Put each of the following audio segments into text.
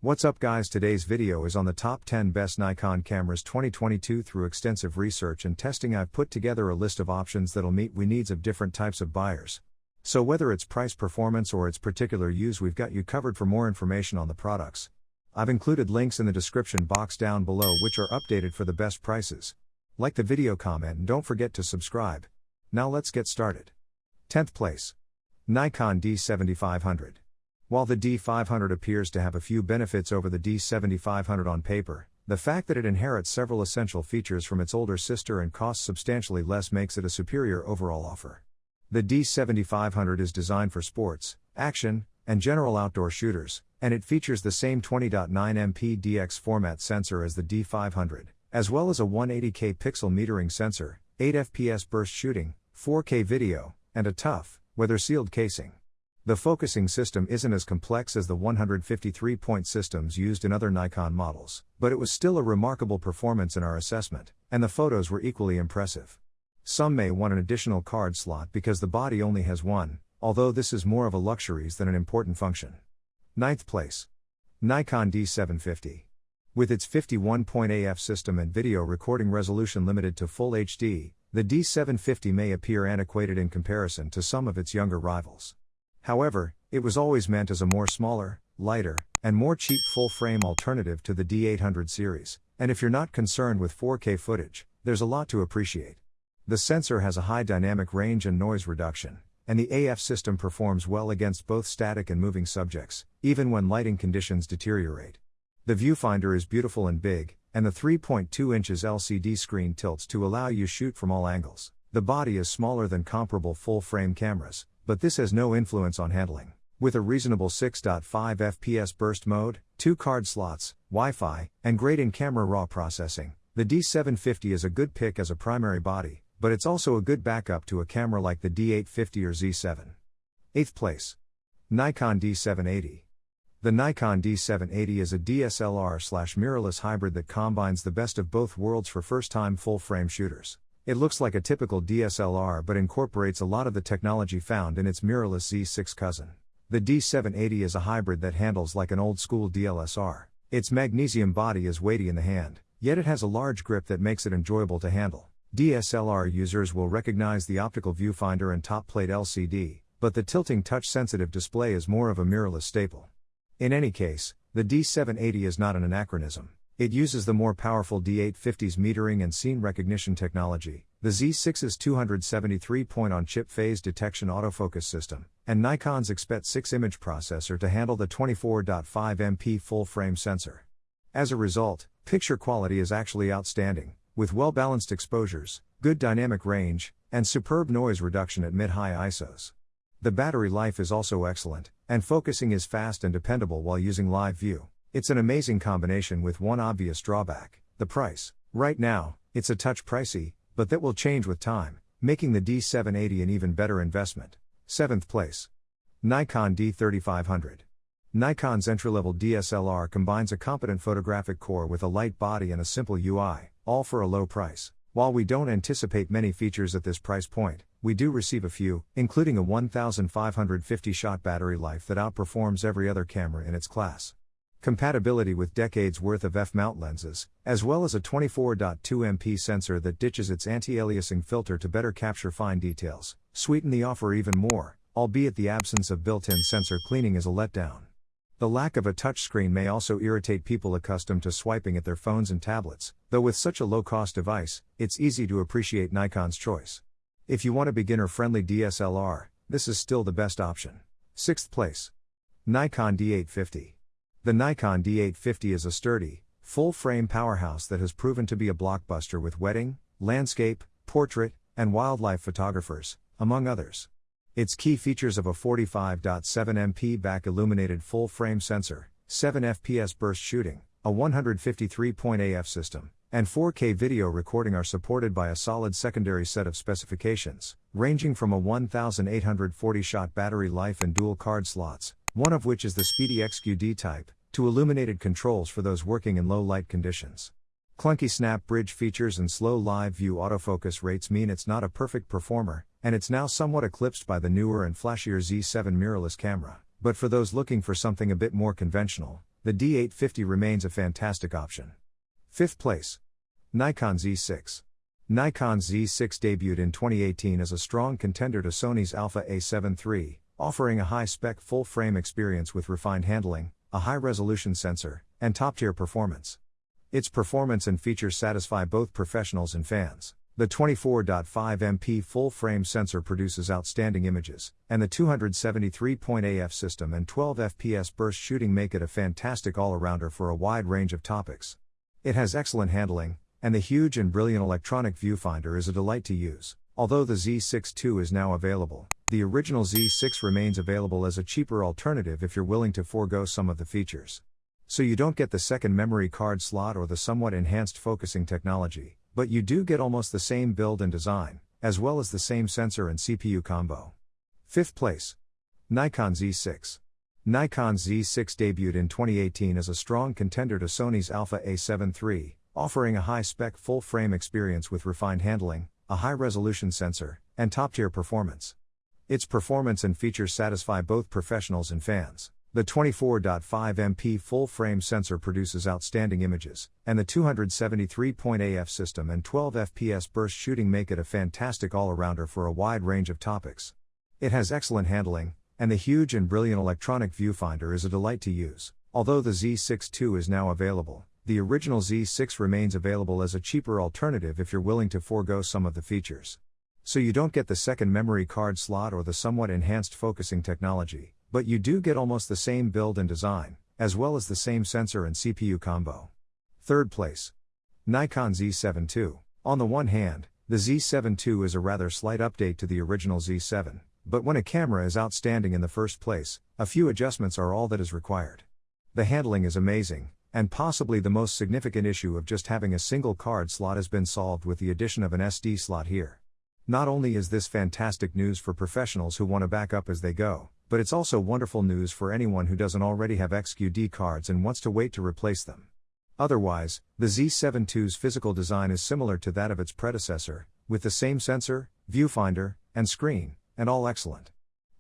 What's up guys, today's video is on the top 10 best Nikon cameras 2022. Through extensive research and testing I've put together a list of options that'll meet the needs of different types of buyers. So whether it's price, performance or its particular use, we've got you covered. For more information on the products, I've included links in the description box down below which are updated for the best prices. Like the video, comment and don't forget to subscribe. Now let's get started. 10th place. Nikon D7500. While the D500 appears to have a few benefits over the D7500 on paper, the fact that it inherits several essential features from its older sister and costs substantially less makes it a superior overall offer. The D7500 is designed for sports, action, and general outdoor shooters, and it features the same 20.9MP DX format sensor as the D500, as well as a 180K pixel metering sensor, 8 FPS burst shooting, 4K video, and a tough, weather-sealed casing. The focusing system isn't as complex as the 153-point systems used in other Nikon models, but it was still a remarkable performance in our assessment, and the photos were equally impressive. Some may want an additional card slot because the body only has one, although this is more of a luxury than an important function. 9th place. Nikon D750. With its 51-point AF system and video recording resolution limited to Full HD, the D750 may appear antiquated in comparison to some of its younger rivals. However, it was always meant as a more smaller, lighter, and more cheap full-frame alternative to the D800 series, and if you're not concerned with 4K footage, there's a lot to appreciate. The sensor has a high dynamic range and noise reduction, and the AF system performs well against both static and moving subjects, even when lighting conditions deteriorate. The viewfinder is beautiful and big, and the 3.2 inches LCD screen tilts to allow you shoot from all angles. The body is smaller than comparable full-frame cameras, but this has no influence on handling. With a reasonable 6.5 FPS burst mode, 2 card slots, Wi-Fi, and great in-camera RAW processing, the D750 is a good pick as a primary body, but it's also a good backup to a camera like the D850 or Z7. 8th place. Nikon D780. The Nikon D780 is a DSLR/mirrorless hybrid that combines the best of both worlds for first-time full-frame shooters. It looks like a typical DSLR but incorporates a lot of the technology found in its mirrorless Z6 cousin. The D780 is a hybrid that handles like an old-school DLSR. Its magnesium body is weighty in the hand, yet it has a large grip that makes it enjoyable to handle. DSLR users will recognize the optical viewfinder and top-plate LCD, but the tilting touch-sensitive display is more of a mirrorless staple. In any case, the D780 is not an anachronism. It uses the more powerful D850's metering and scene recognition technology, the Z6's 273-point on-chip phase detection autofocus system, and Nikon's XPET-6 image processor to handle the 24.5MP full-frame sensor. As a result, picture quality is actually outstanding, with well-balanced exposures, good dynamic range, and superb noise reduction at mid-high ISOs. The battery life is also excellent, and focusing is fast and dependable while using live view. It's an amazing combination with one obvious drawback: the price. Right now, it's a touch pricey, but that will change with time, making the D780 an even better investment. 7th place. Nikon D3500. Nikon's entry-level DSLR combines a competent photographic core with a light body and a simple UI, all for a low price. While we don't anticipate many features at this price point, we do receive a few, including a 1550-shot battery life that outperforms every other camera in its class. Compatibility with decades worth of f-mount lenses, as well as a 24.2MP sensor that ditches its anti-aliasing filter to better capture fine details, sweeten the offer even more, albeit the absence of built-in sensor cleaning is a letdown. The lack of a touchscreen may also irritate people accustomed to swiping at their phones and tablets, though with such a low-cost device, it's easy to appreciate Nikon's choice. If you want a beginner-friendly DSLR, this is still the best option. 6th place. Nikon D850. The Nikon D850 is a sturdy, full-frame powerhouse that has proven to be a blockbuster with wedding, landscape, portrait, and wildlife photographers, among others. Its key features of a 45.7MP back-illuminated full-frame sensor, 7 FPS burst shooting, a 153-point AF system, and 4K video recording are supported by a solid secondary set of specifications, ranging from a 1840-shot battery life and dual card slots, one of which is the speedy XQD type, to illuminated controls for those working in low light conditions. Clunky snap bridge features and slow live view autofocus rates mean it's not a perfect performer, and it's now somewhat eclipsed by the newer and flashier Z7 mirrorless camera. But for those looking for something a bit more conventional, the D850 remains a fantastic option. 5th place. Nikon Z6. Nikon Z6 debuted in 2018 as a strong contender to Sony's Alpha A7 III, offering a high-spec full-frame experience with refined handling, a high-resolution sensor, and top-tier performance. Its performance and features satisfy both professionals and fans. The 24.5MP full-frame sensor produces outstanding images, and the 273-point AF system and 12 FPS burst shooting make it a fantastic all-arounder for a wide range of topics. It has excellent handling, and the huge and brilliant electronic viewfinder is a delight to use. Although the Z6 II is now available, the original Z6 remains available as a cheaper alternative if you're willing to forego some of the features. So you don't get the second memory card slot or the somewhat enhanced focusing technology, but you do get almost the same build and design, as well as the same sensor and CPU combo. 5th place. Nikon Z6. Nikon Z6 debuted in 2018 as a strong contender to Sony's Alpha A7 III, offering a high-spec full-frame experience with refined handling, a high-resolution sensor, and top-tier performance. Its performance and features satisfy both professionals and fans. The 24.5MP full-frame sensor produces outstanding images, and the 273-point AF system and 12 FPS burst shooting make it a fantastic all-arounder for a wide range of topics. It has excellent handling, and the huge and brilliant electronic viewfinder is a delight to use. Although the Z6 II is now available, the original Z6 remains available as a cheaper alternative if you're willing to forego some of the features. So you don't get the second memory card slot or the somewhat enhanced focusing technology, but you do get almost the same build and design, as well as the same sensor and CPU combo. 3rd place. Nikon Z7 II. On the one hand, the Z7 II is a rather slight update to the original Z7, but when a camera is outstanding in the first place, a few adjustments are all that is required. The handling is amazing, and possibly the most significant issue of just having a single card slot has been solved with the addition of an SD slot here. Not only is this fantastic news for professionals who want to back up as they go, but it's also wonderful news for anyone who doesn't already have XQD cards and wants to wait to replace them. Otherwise, the Z7 II's physical design is similar to that of its predecessor, with the same sensor, viewfinder, and screen, and all excellent.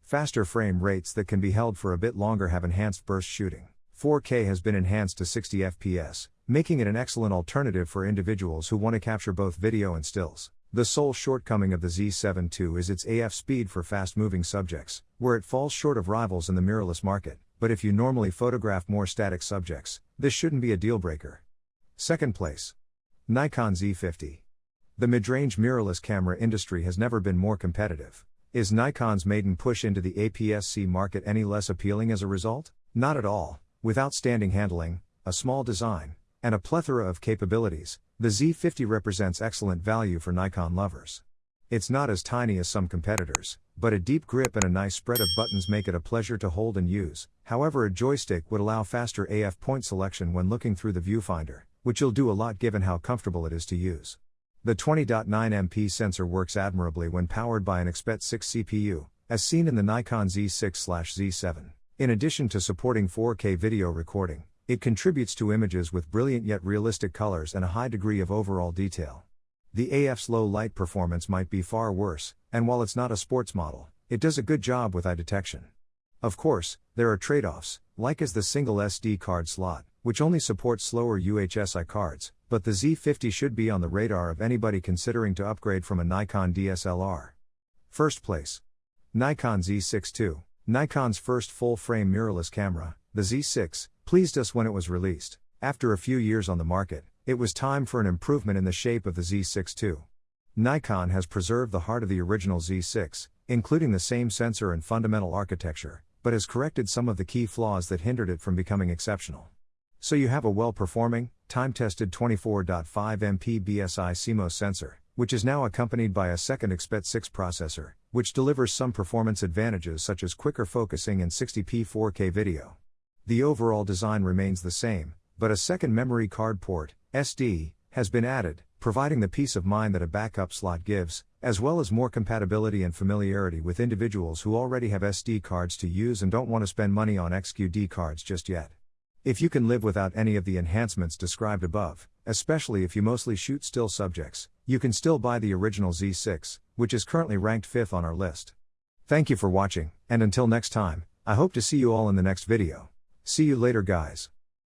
Faster frame rates that can be held for a bit longer have enhanced burst shooting. 4K has been enhanced to 60 FPS, making it an excellent alternative for individuals who want to capture both video and stills. The sole shortcoming of the Z7 II is its AF speed for fast-moving subjects, where it falls short of rivals in the mirrorless market, but if you normally photograph more static subjects, this shouldn't be a deal-breaker. 2nd place. Nikon Z50. The mid-range mirrorless camera industry has never been more competitive. Is Nikon's maiden push into the APS-C market any less appealing as a result? Not at all. With outstanding handling, a small design, and a plethora of capabilities, the Z50 represents excellent value for Nikon lovers. It's not as tiny as some competitors, but a deep grip and a nice spread of buttons make it a pleasure to hold and use. However, a joystick would allow faster AF point selection when looking through the viewfinder, which you'll do a lot given how comfortable it is to use. The 20.9MP sensor works admirably when powered by an XPET 6 CPU, as seen in the Nikon Z6/Z7. In addition to supporting 4K video recording, it contributes to images with brilliant yet realistic colors and a high degree of overall detail. The AF's low light performance might be far worse, and while it's not a sports model, it does a good job with eye detection. Of course, there are trade-offs, like as the single SD card slot, which only supports slower UHSI cards, but the Z50 should be on the radar of anybody considering to upgrade from a Nikon DSLR. 1st place. Nikon Z6 II. Nikon's first full-frame mirrorless camera, the Z6, pleased us when it was released. After a few years on the market, it was time for an improvement in the shape of the Z6 II. Nikon has preserved the heart of the original Z6, including the same sensor and fundamental architecture, but has corrected some of the key flaws that hindered it from becoming exceptional. So you have a well-performing, time-tested 24.5MP BSI CMOS sensor, which is now accompanied by a second XPET 6 processor, which delivers some performance advantages such as quicker focusing and 60p 4K video. The overall design remains the same, but a second memory card port, SD, has been added, providing the peace of mind that a backup slot gives, as well as more compatibility and familiarity with individuals who already have SD cards to use and don't want to spend money on XQD cards just yet. If you can live without any of the enhancements described above, especially if you mostly shoot still subjects, you can still buy the original Z6, which is currently ranked 5th on our list. Thank you for watching, and until next time, I hope to see you all in the next video. See you later, guys.